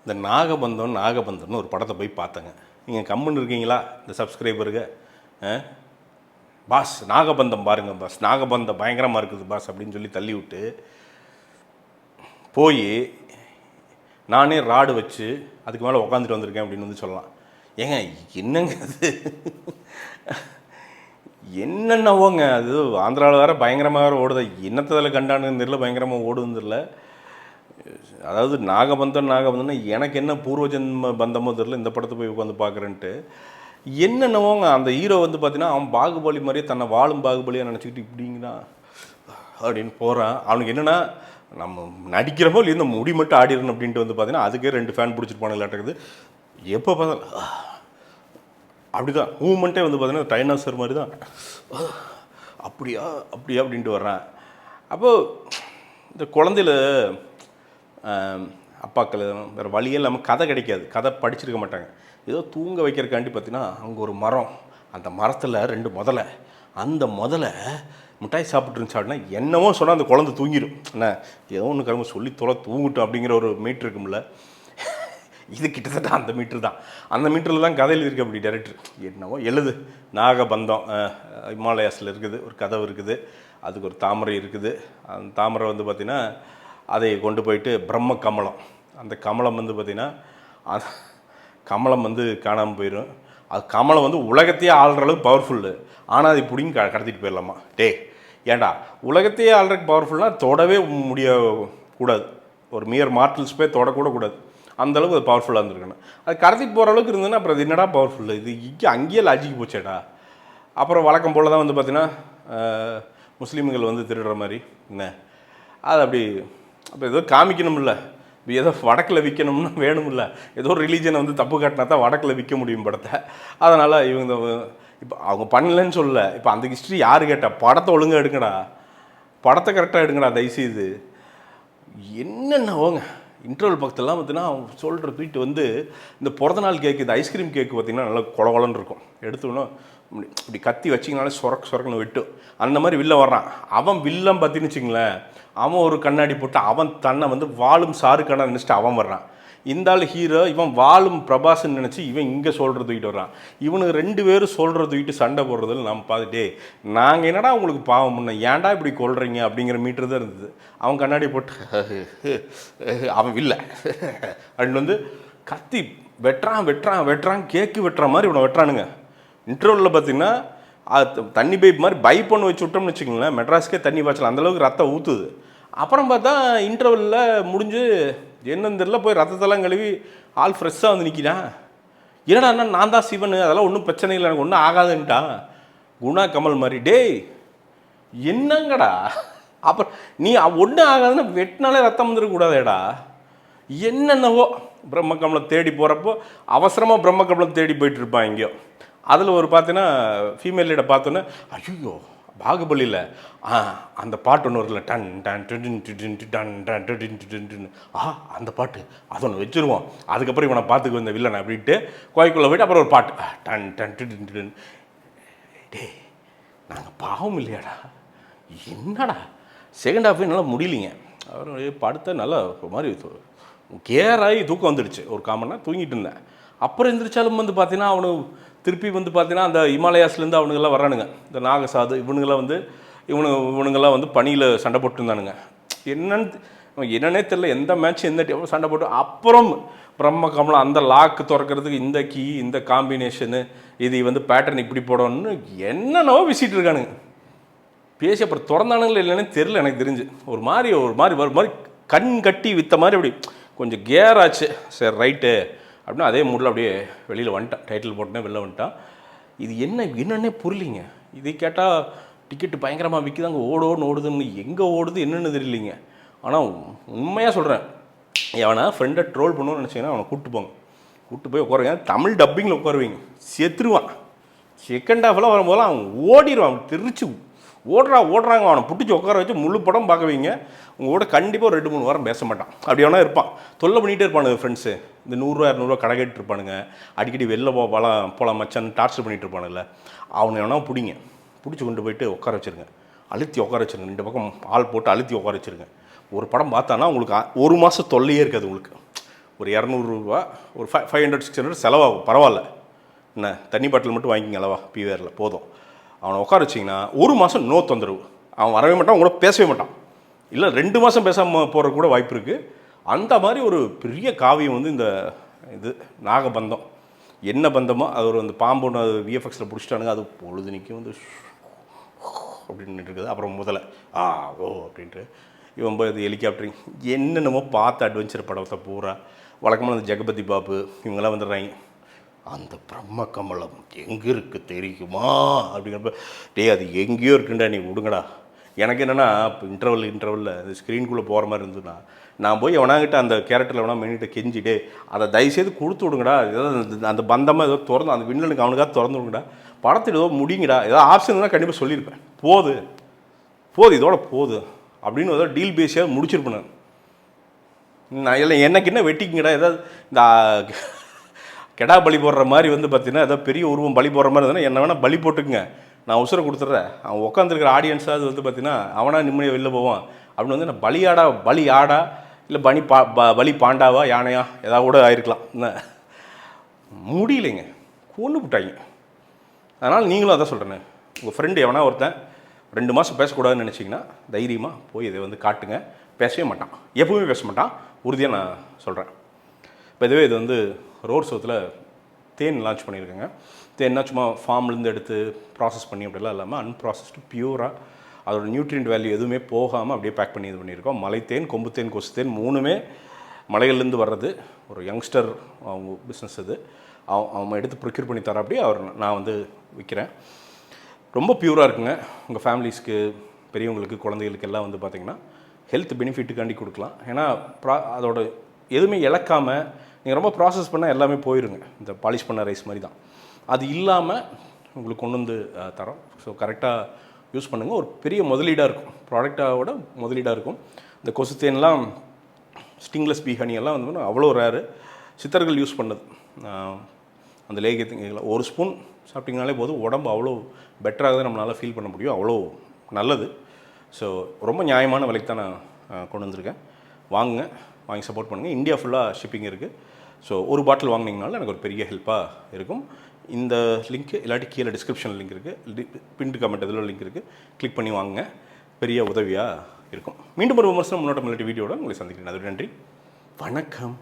இந்த நாகபந்தம்னு ஒரு படத்தை போய் பார்த்தேங்க. நீங்கள் கம்முன்னு இருக்கீங்களா இந்த சப்ஸ்கிரைபருங்க? பாஸ் நாகபந்தம் பாருங்கள் பாஸ், நாகபந்தம் பயங்கரமாக இருக்குது பாஸ் அப்படின்னு சொல்லி தள்ளி விட்டு போய் நானே ராடு வச்சு அதுக்கு மேலே உட்காந்துட்டு வந்திருக்கேன் அப்படின்னு வந்து சொல்லலாம். ஏங்க என்னங்க அது? என்னென்னவோங்க அது ஆந்திராவில் வேறு பயங்கரமாக வேறு ஓடுது. என்னத்தில் கண்டானுன்னு தெரியல, பயங்கரமாக ஓடுதுன்னு தெரியல. அதாவது நாகபந்தம்னா எனக்கு என்ன பூர்வ ஜென்ம பந்தமோ தெரியல, இந்த படத்தை போய் உட்காந்து பார்க்குறேன்ட்டு என்னென்னவோங்க. அந்த ஹீரோ வந்து பார்த்தீங்கன்னா அவன் பாகுபலி மாதிரியே தன்னை வாழும் பாகுபலியாக நினச்சிக்கிட்டு இப்படிங்கண்ணா அப்படின்னு போகிறான். அவனுக்கு என்னென்னா நம்ம நடிக்கிறப்போ இல்லை இந்த முடி மட்டும் ஆடிடணும் அப்படின்ட்டு வந்து பார்த்தீங்கன்னா அதுக்கே 2 ஃபேன் பிடிச்சிருப்பானுங்களாட்டுக்குது. எப்போ பார்த்தாலும் அப்படி தான் மூமெண்ட்டே வந்து பார்த்தீங்கன்னா டைனாசர் மாதிரி தான் அப்படியா அப்படியா அப்படின்ட்டு வர்றான். அப்போது இந்த குழந்தையில அப்பாக்கள் வேறு வழியே இல்லாமல் கதை கிடைக்காது, கதை படிச்சிருக்க மாட்டாங்க. ஏதோ தூங்க வைக்கிறக்காண்டி பார்த்தீங்கன்னா அங்கே ஒரு மரம், அந்த மரத்தில் 2 முதலை, அந்த முதலை மிட்டாய் சாப்பிட்ருந்துச்சு அப்படின்னா என்னவோ சொன்னால் அந்த குழந்தை தூங்கிடும். என்ன ஏதோ ஒன்று கிளம்ப சொல்லி தூங்கட்டும் அப்படிங்கிற ஒரு மீட்ரு இருக்கும்ல. இது கிட்டத்தட்ட அந்த மீட்ரு தான். அந்த மீட்டரில் தான் கதையில் இருக்குது அப்படி டைரக்டர் என்னவோ எழுது. நாகபந்தம் ஹிமாலயாஸில் இருக்குது, ஒரு கதவு இருக்குது, அதுக்கு ஒரு தாமரை இருக்குது. அந்த தாமரை வந்து பார்த்திங்கன்னா அதை கொண்டு போயிட்டு பிரம்ம கமலம், அந்த கமலம் வந்து பார்த்திங்கன்னா கமலம் வந்து காணாமல் போயிடும். அது கமலம் வந்து உலகத்தையே ஆள்ற அளவுக்கு பவர்ஃபுல்லு. ஆனால் அது இப்படின்னு கடத்திட்டு போயிடலாமா? ஏண்டா உலகத்தையே ஆள்றதுக்கு பவர்ஃபுல்னால் தொடவே முடியக்கூடாது, ஒரு மியர் மார்டல்ஸ் போய் தொடக்கூட கூடாது, அந்தளவுக்கு அது பவர்ஃபுல்லாக இருந்திருக்கணும். அது கடத்திட்டு போகிற அளவுக்கு இருந்ததுன்னா அப்புறம் அது என்னடா பவர்ஃபுல்லு, இது அங்கேயே லாஜிக்கு போச்சேடா. அப்புறம் வழக்கம் போல் தான் வந்து பார்த்திங்கன்னா முஸ்லீம்கள் வந்து திருடுற மாதிரி என்ன அது அப்படி அப்போ ஏதோ காமிக்கணும்ல, இப்போ ஏதோ வடக்கில் விற்கணும்னா வேணும்ல, ஏதோ ரிலீஜனை வந்து தப்பு காட்டினா தான் வடக்கில் விற்க முடியும் படத்தை. அதனால் இவங்க இப்போ அவங்க பண்ணலன்னு சொல்லலை. இப்போ அந்த ஹிஸ்ட்ரி யார் கேட்டால் படத்தை ஒழுங்காக எடுங்கடா, படத்தை கரெக்டாக எடுங்கடா தயவுசெய்து. என்னென்னவோங்க இன்டர்வல் பக்கத்துலாம் பார்த்தீங்கன்னா அவங்க சொல்கிற ட்வீட் வந்து இந்த பிறந்த நாள் கேக்கு, இந்த ஐஸ்கிரீம் கேக்கு பார்த்திங்கன்னா நல்லா கொலகொலன்னு இருக்கும். எடுத்தோன்னா இப்படி கத்தி வச்சிங்கனாலே சொரக்குன்னு விட்டு அந்த மாதிரி வில்ல வர்றான். அவன் வில்லம் பார்த்தின்னு வச்சிங்களேன், அவன் ஒரு கண்ணாடி போட்டு அவன் தன்னை வந்து வாழும் ஷாருக்கான நினச்சிட்டு அவன் வர்றான். இந்த ஆள் ஹீரோ, இவன் வாழும் பிரபாஸ்ன்னு நினச்சி இவன் இங்கே சொல்கிற தூக்கிட்டு வர்றான். இவனுக்கு 2 பேரும் சொல்கிற தூக்கிட்டு சண்டை போடுறதில் நம்ம பார்த்துட்டே நாங்கள் என்னடா உங்களுக்கு பாவம் முன்ன ஏன்டா இப்படி கொள்றீங்க அப்படிங்கிற மீட்ரு தான் இருந்தது. அவன் கண்ணாடி போட்டு அவன் வில்ல அப்படின்னு வந்து கத்தி வெட்டுறான் கேக்கு வெட்டுற மாதிரி இவனை வெட்டுறானுங்க. இன்டர்வலில் பார்த்திங்கன்னா அது தண்ணி பைப் மாதிரி பைப் ஒன்று வச்சு விட்டோம்னு வச்சுக்கோங்களேன், மெட்ராஸ்க்கே தண்ணி பாய்ச்சலாம், அந்தளவுக்கு ரத்தம் ஊற்றுது. அப்புறம் பார்த்தா இன்டர்வலில் முடிஞ்சு என்னன்னு தெரியல, போய் ரத்தத்தெல்லாம் கழுவி ஆள் ஃப்ரெஷ்ஷாக வந்து நிற்கிறான். என்னடா நான் தான் சிவன், அதெல்லாம் ஒன்றும் பிரச்சனை இல்லை, எனக்கு ஒன்றும் ஆகாதுன்ட்டான். குணா கமல் மாதிரி என்னங்கடா அப்புறம் நீ ஒன்றும் ஆகாதுன்னா வெட்டினாலே ரத்தம் வந்துடக்கூடாதேடா. என்னென்னவோ பிரம்மகமலம் தேடி போகிறப்போ அவசரமாக பிரம்மகமலம் தேடி போயிட்டு இருப்பான் எங்கேயோ. அதில் ஒரு பார்த்தீங்கன்னா ஃபீமேல் லீடை பார்த்தோன்னே ஐயோ பாகுபலியில் அந்த பாட்டு ஒன்று வரும்ல, டன் டன் டன் டன் அந்த பாட்டு அது ஒன்று வச்சுருவோம். அதுக்கப்புறம் இவனை பார்த்துக்கு வந்த வில்லனை அப்படின்ட்டு கோயிலுக்குள்ளே போய்ட்டு அப்புறம் ஒரு பாட்டு டன் டன் டன். நாங்கள் பாவம் இல்லையாடா, என்னடா செகண்ட் ஹாஃபே நல்லா முடியலிங்க. அவருடைய படத்தை நல்லா ஒரு மாதிரி கேராகி தூக்கம் வந்துடுச்சு. ஒரு காமன்னா தூங்கிட்டு இருந்தேன். அப்புறம் எந்திரிச்சாலும் வந்து பார்த்தீங்கன்னா அவனுக்கு திருப்பி வந்து பார்த்தீங்கன்னா அந்த ஹிமாலயாஸ்லேருந்து அவனுங்கெல்லாம் வரானுங்க, இந்த நாகசாது இவனுங்கெல்லாம் வந்து இவனுங்கெல்லாம் வந்து பனியில் சண்டை போட்டுருந்தானுங்க. என்னன்னே தெரில, எந்த மேட்ச் எந்த சண்டை போட்டு அப்புறம் பிரம்ம கமலம் அந்த லாக்கு திறக்கிறதுக்கு இந்த கீ இந்த காம்பினேஷனு இது வந்து பேட்டர்ன் இப்படி போடணும்னு என்னென்னவோ விசிட்டு இருக்கானுங்க. பேசி அப்புறம் திறந்தானுங்களே இல்லைன்னு தெரில எனக்கு தெரிஞ்சு. ஒரு மாதிரி கண் கட்டி விற்ற மாதிரி அப்படி கொஞ்சம் கேர் ஆச்சு. சரி ரைட்டு அப்படின்னா அதே மூடில் அப்படியே வெளியில் வந்துட்டான், டைட்டில் போட்டேன் வெளில வந்துட்டான். இது என்னன்னே புரியலிங்க. இது கேட்டால் டிக்கெட்டு பயங்கரமாக விற்கிதாங்க, ஓடுதுன்னு எங்கே ஓடுது என்னென்னு தெரியலிங்க. ஆனால் உண்மையாக சொல்கிறேன், எவனா ஃப்ரெண்டை ட்ரோல் பண்ணணும்னு நினச்சிங்கன்னா அவனை கூப்பிட்டு போய் உட்காருங்க, தமிழ் டப்பிங்கில் உட்காருவீங்க, செத்துருவான். செகண்ட் ஹாஃபெல்லாம் வரும்போதெல்லாம் அவன் ஓடிடுவான், திருச்சி ஓடுறாங்க. அவனை பிடிச்சி உட்கார வச்சு முழு படம் பார்க்க வைங்க, உங்களோட கண்டிப்பாக 2-3 வாரம் பேச மாட்டான். அப்படி வேணா இருப்பான், தொல்லை பண்ணிகிட்டே இருப்பானுங்க ஃப்ரெண்ட்ஸு. இந்த 100-200 கடை கேட்டு இருப்பானுங்க, அடிக்கடி வெளில போகலாம் மச்சான் டார்ச்சர் பண்ணிகிட்டு இருப்பானுங்கள. அவனை வேணா பிடிச்சி கொண்டு போயிட்டு உட்கார வச்சுருங்க, அழுத்தி உட்கார வச்சுருங்க, 2 பக்கம் ஆள் போட்டு அழுத்தி உட்கார வச்சுருங்க. ஒரு படம் பார்த்தானா உங்களுக்கு 1 மாதம் தொல்லையே இருக்காது. உங்களுக்கு ஒரு இரநூறுவா ஒரு 500-600 செலவாகும், பரவாயில்ல. என்ன தண்ணி பாட்டில் மட்டும் வாங்கிக்கிங்க அளவா பிவிஆரில் போதும். அவனை உட்கார வச்சிங்கன்னா ஒரு மாதம் நோ தொந்தரவு. அவன் வரவே மாட்டான், உங்களோட பேசவே மாட்டான். இல்லை 2 மாதம் பேசாமல் போகிற கூட வாய்ப்பு இருக்குது. அந்த மாதிரி ஒரு பெரிய காவியம் வந்து இந்த இது நாகபந்தம். என்ன பந்தமோ அது ஒரு அந்த பாம்பு ஒன்று அது விஎஃப்எக்ஸில் பிடிச்சிட்டானுங்க. அது பொழுதுனிக்கும் வந்து அப்படின்னு இருக்குது. அப்புறம் முதல்ல ஓ அப்படின்ட்டு இவன் போய் அது ஹெலிகாப்டரிங் என்னென்னமோ பார்த்து அட்வென்ச்சர் படத்தை பூரா வழக்கமாக அந்த ஜெகபதி பாபு இவங்கெல்லாம் வந்துடுறாங்க. அந்த பிரம்ம கமலம் எங்கே இருக்குது தெரியுமா அப்படிங்கிறப்ப அது எங்கேயோ இருக்குண்டா, நீ விடுங்கடா. எனக்கு என்னென்னா இப்போ இன்டர்வலில் அந்த ஸ்க்ரீனுக்குள்ளே போகிற மாதிரி இருந்ததுன்னா நான் போய் எவனாங்கிட்ட அந்த கேரக்டரில் வேணா மென்னிட்ட கெஞ்சிட்டு அதை தயவுசெய்து கொடுத்து விடுங்கடா. ஏதாவது அந்த பந்தமாக ஏதோ திறந்து அந்த விண்ணலுக்கு அவனுக்காக திறந்து விடுங்கடா, படத்தில் ஏதோ முடிங்கடா, ஏதாவது ஆப்ஷன் இருந்தால் கண்டிப்பாக சொல்லியிருப்பேன். போது இதோட போது அப்படின்னு ஏதோ டீல் பேஸியாக முடிச்சிருப்பேன். நான் இல்லை எனக்கு என்ன வெட்டிக்குங்கடா, ஏதாவது இந்த கெடா பலி போடுற மாதிரி வந்து பார்த்தீங்கன்னா ஏதாவது பெரிய உருவம் பலி போடுற மாதிரி இருந்தால் என்ன வேணால் பலி போட்டுக்குங்க, நான் உசுரை கொடுத்துட்றேன். அவன் உட்காந்துருக்கிற ஆடியன்ஸாக வந்து பார்த்தீங்கன்னா அவனா நிம்மதியாக வெளில போவான் அப்படின்னு வந்து நான் பலி ஆடா இல்லை பலி பாண்டாவா யானையா ஏதாவது கூட ஆயிருக்கலாம். என்ன முடியலைங்க, கொண்டு விட்டாங்க. அதனால் நீங்களும் அதான் சொல்கிறேன்னு, உங்கள் ஃப்ரெண்டு எவனா ஒருத்தன் 2 மாதம் பேசக்கூடாதுன்னு நினச்சிங்கன்னா தைரியமாக போய் இதை வந்து காட்டுங்க. பேசவே மாட்டான், எப்பவுமே பேச மாட்டான், உறுதியாக நான் சொல்கிறேன். இப்போ இதுவே இது வந்து ரோர் சோத்தில் தேன் லான்ச் பண்ணியிருக்கேங்க. தேன்னா சும்மா ஃபார்ம்லேருந்து எடுத்து ப்ராசஸ் பண்ணி அப்படிலாம் இல்லாமல் அன்ப்ராசஸ்டு பியூராக அதோட நியூட்ரியன்ட் வேல்யூ எதுவுமே போகாமல் அப்படியே பேக் பண்ணி இது பண்ணியிருக்கோம். மலைத்தேன், கொம்புத்தேன், கொசுத்தேன் 3மே மலைகள்லேருந்து வர்றது. ஒரு யங்ஸ்டர் அவங்க பிஸ்னஸ் இது. அவன் எடுத்து ப்ரொக்யூர் பண்ணி தர அப்படியே நான் வந்து விற்கிறேன். ரொம்ப பியூராக இருக்குங்க. உங்கள் ஃபேமிலிஸ்க்கு, பெரியவங்களுக்கு, குழந்தைகளுக்கு எல்லாம் வந்து பார்த்திங்கன்னா ஹெல்த் பெனிஃபிட்டுக்காண்டி கொடுக்கலாம். ஏன்னா அதோட எதுவுமே இழக்காமல் நீங்கள் ரொம்ப ப்ராசஸ் பண்ணால் எல்லாமே போயிருங்க. இந்த பாலிஷ் பண்ண ரைஸ் மாதிரி தான். அது இல்லாமல் உங்களுக்கு கொண்டு வந்து தரோம். ஸோ கரெக்டாக யூஸ் பண்ணுங்கள். ஒரு பெரிய முதலீடாக இருக்கும், ப்ராடக்டாவோட முதலீடாக இருக்கும். இந்த கொசுத்தேன்லாம் ஸ்டிங்லெஸ் பீ ஹனி எல்லாம் வந்து அவ்வளோ ரேரு, சித்தர்கள் யூஸ் பண்ணது. அந்த லேகியத்துக்கு ஒரு ஸ்பூன் சாப்பிட்டிங்கனாலே போதும், உடம்பு அவ்வளோ பெட்டராக நம்மளால் ஃபீல் பண்ண முடியும், அவ்வளோ நல்லது. ஸோ ரொம்ப நியாயமான விலைக்கு தான் நான் கொண்டு வந்திருக்கேன். வாங்கி சப்போர்ட் பண்ணுங்கள். இந்தியா ஃபுல்லாக ஷிப்பிங் இருக்குது. ஸோ ஒரு பாட்டில் வாங்கினீங்கனாலும் எனக்கு ஒரு பெரிய ஹெல்ப்பாக இருக்கும். இந்த லிங்க்கு இல்லாட்டி கீழே டிஸ்கிரிப்ஷன் லிங்க் இருக்குது, பின்ட்டு கமெண்ட் இதில் லிங்க் இருக்குது, கிளிக் பண்ணி வாங்குங்க. பெரிய உதவியாக இருக்கும். மீண்டும் ஒரு விமர்சனம் முன்னோட்டம் இல்லாட்டி வீடியோட உங்களை சந்திக்கிறேன். அது நன்றி, வணக்கம்.